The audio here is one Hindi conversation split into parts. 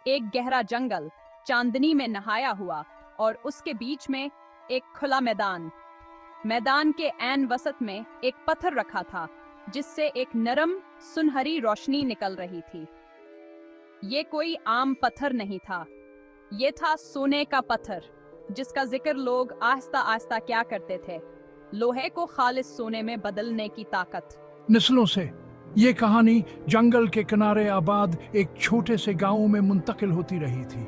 एक गहरा जंगल चांदनी में नहाया हुआ और उसके बीच में एक खुला मैदान। मैदान के ऐन वसत में एक पत्थर रखा था जिससे एक नरम सुनहरी रोशनी निकल रही थी। ये कोई आम पत्थर नहीं था, ये था सोने का पत्थर, जिसका जिक्र लोग आहिस्ता आहिस्ता क्या करते थे, लोहे को खालिस सोने में बदलने की ताकत। नस्लों से ये कहानी जंगल के किनारे आबाद एक छोटे से गांव में मुंतकिल होती रही थी।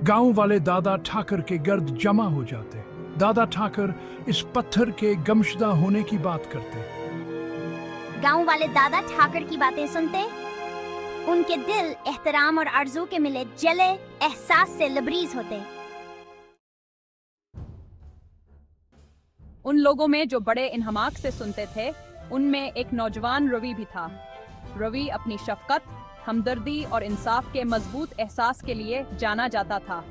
गांव वाले दादा ठाकर के गर्द जमा हो जाते। दादा ठाकर इस पत्थर के गमशदा होने की बात करते। गांव वाले दादा ठाकर की बातें सुनते, उनके दिल एहतराम और आरज़ू के मिले जले एहसास से लबरीज होते। उन लोगों में जो बड़े इन्हमाक से सुनते थे, उनमें एक नौजवान रवि भी था। रवि अपनी शफकत, हमदर्दी और इंसाफ के मजबूत एहसास के लिए जाना जाता था।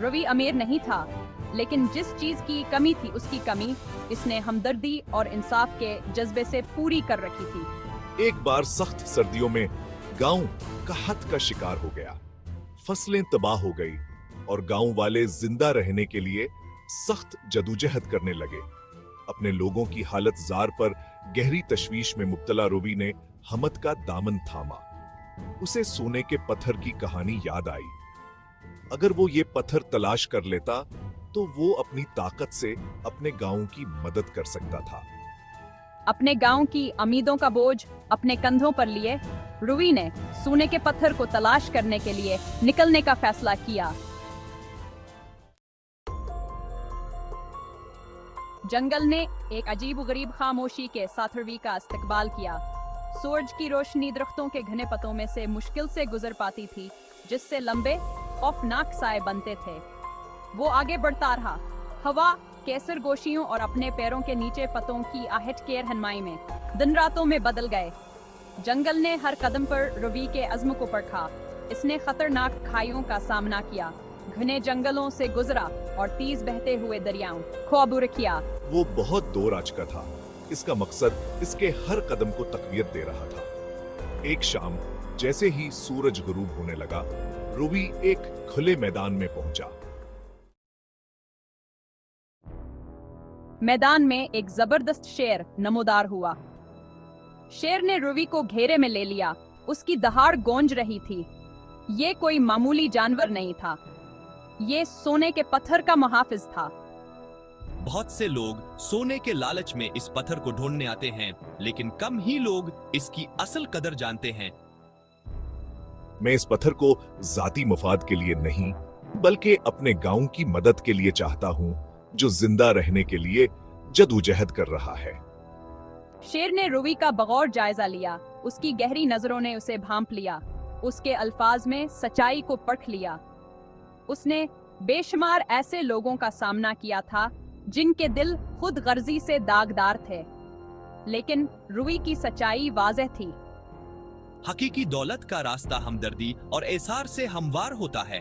रवि अमीर नहीं था, लेकिन जिस चीज की कमी थी उसकी कमी इसने हमदर्दी और इंसाफ के जज्बे से पूरी कर रखी थी। एक बार सख्त सर्दियों में गांव कहत का शिकार हो गया। फसलें तबाह हो गई और गांव वाले जिंदा रहने के लिए सख्त जदोजहद करने लगे। अपने लोगों की हालत जार पर गहरी तशवीश में मुब्तला रवि ने हमत का दामन थामा। उसे सोने के पत्थर की कहानी याद आई। अगर वो ये पत्थर तलाश कर लेता तो वो अपनी ताकत से अपने गांव की मदद कर सकता था। अपने गांव की उम्मीदों का बोझ अपने कंधों पर लिए रवि ने सोने के पत्थर को तलाश करने के लिए निकलने का फैसला किया। जंगल ने एक अजीब गरीब खामोशी के साथ रवि का इस्तकबाल किया। सूरज की रोशनी दरख्तों के घने पत्तों में से मुश्किल से गुजर पाती थी, जिससे लंबे खौफनाक साए बनते थे। वो आगे बढ़ता रहा, हवा केसर गोशियों और अपने पैरों के नीचे पत्तों की आहट के रहनुमाई में दिन रातों में बदल गए। जंगल ने हर कदम पर रवि के अज़्म को परखा। इसने खतरनाक खाइयों का सामना किया, घने जंगलों से गुजरा और तेज बहते हुए दरियाओं को अबूर किया। वो बहुत दूर आ चुका था। इसका मकसद इसके हर कदम को तकवीत दे रहा था। एक शाम जैसे ही सूरज गुरूब होने लगा, रवि एक खुले मैदान में पहुंचा। मैदान में एक जबरदस्त शेर नमोदार हुआ। शेर ने रवि को घेरे में ले लिया। उसकी दहाड़ गूंज रही थी। ये कोई मामूली जानवर नहीं था, ये सोने के पत्थर का मुहाफिज था। बहुत से लोग सोने के लालच में इस पत्थर को ढूंढने आते हैं, लेकिन कम ही लोग इसकी असल कदर जानते हैं। मैं इस पत्थर को जाती मुफाद के लिए नहीं, बल्कि अपने गांव की मदद के लिए चाहता हूं, जो जिंदा रहने के लिए जदोजहद कर रहा है। शेर ने रवि का बगौर जायजा लिया। उसकी गहरी नजरों ने उसे भांप लिया। उसके अल्फाज में सच्चाई को परख लिया। उसने बेशुमार ऐसे लोगों का सामना किया था जिनके दिल खुद गर्जी से दागदार थे, लेकिन रवि की सच्चाई वाज़ेह थी। हकीकी दौलत का रास्ता हमदर्दी और एसार से हमवार होता है।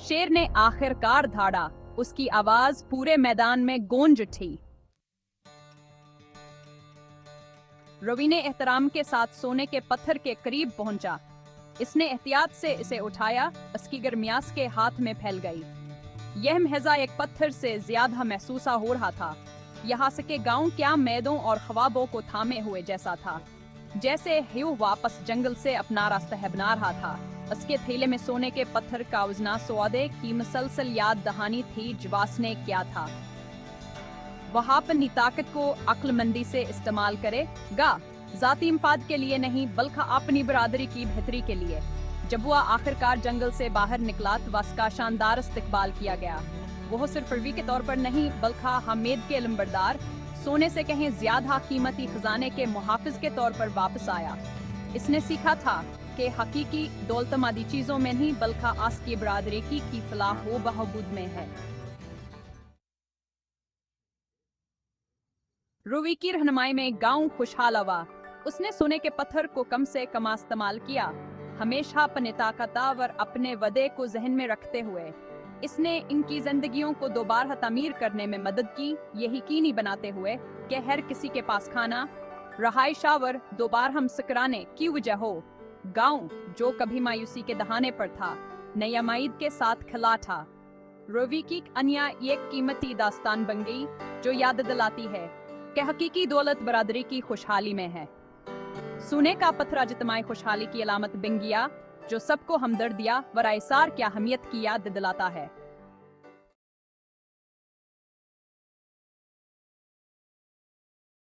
शेर ने आखिरकार धाड़ा। उसकी आवाज पूरे मैदान में गूंज उठी। रवि ने एहतराम के साथ सोने के पत्थर के करीब पहुंचा। इसने एहतियात से इसे उठाया। इसकी गर्मियास के हाथ में फैल गई। यह महजा एक पत्थर से ज्यादा महसूसा हो रहा था। यहाँ से के गांव क्या मैदों और ख्वाबों को थामे हुए जैसा था, जैसे ह्यू वापस जंगल से अपना रास्ता बना रहा था। उसके थैले में सोने के पत्थर का उजना सौदे की मुसलसल याद दहानी थी, जवास ने क्या था। वह अपनी ताकत को अक्लमंदी से इस्तेमाल करेगा, जाती मफाद के लिए नहीं बल्कि अपनी बरादरी की बेहतरी के लिए। जब वह आखिरकार जंगल से बाहर निकला तो उसका शानदार इस्तकबाल किया गया। वह सिर्फ रवि के तौर पर नहीं बल्कि हामिद के लंबरदार, सोने से कहीं ज्यादा कीमती खजाने के मुहाफिज के तौर पर वापस आया। इसने सीखा था कि हकीकी दौलतमंदी चीजों में नहीं बल्कि आस की बरादरी की फलाह व बहबूद में है। रवि की रहनुमाई में गांव खुशहाल हुआ। उसने सोने के पत्थर को कम से कम इस्तेमाल किया, हमेशा अपने ताकतवर अपने वदे को जहन में रखते हुए। इसने इनकी जिंदगियों को दोबारा तामीर करने में मदद की, ये यकीनी बनाते हुए कि हर किसी के पास खाना, रहाइशावर दोबारा हम सकराने की वजह हो। गांव जो कभी मायूसी के दहाने पर था, नया उम्मीद के साथ खिला था। रवि की अन्या एक कीमती दास्तान बन गई जो याद दिलाती है कि हकीकी दौलत बरादरी की खुशहाली में है। सोने का पत्थर इज्तिमाई खुशहाली की अलामत बन गया, जो सबको हमदर्दिया व रायसार की अहमियत की याद दिलाता है।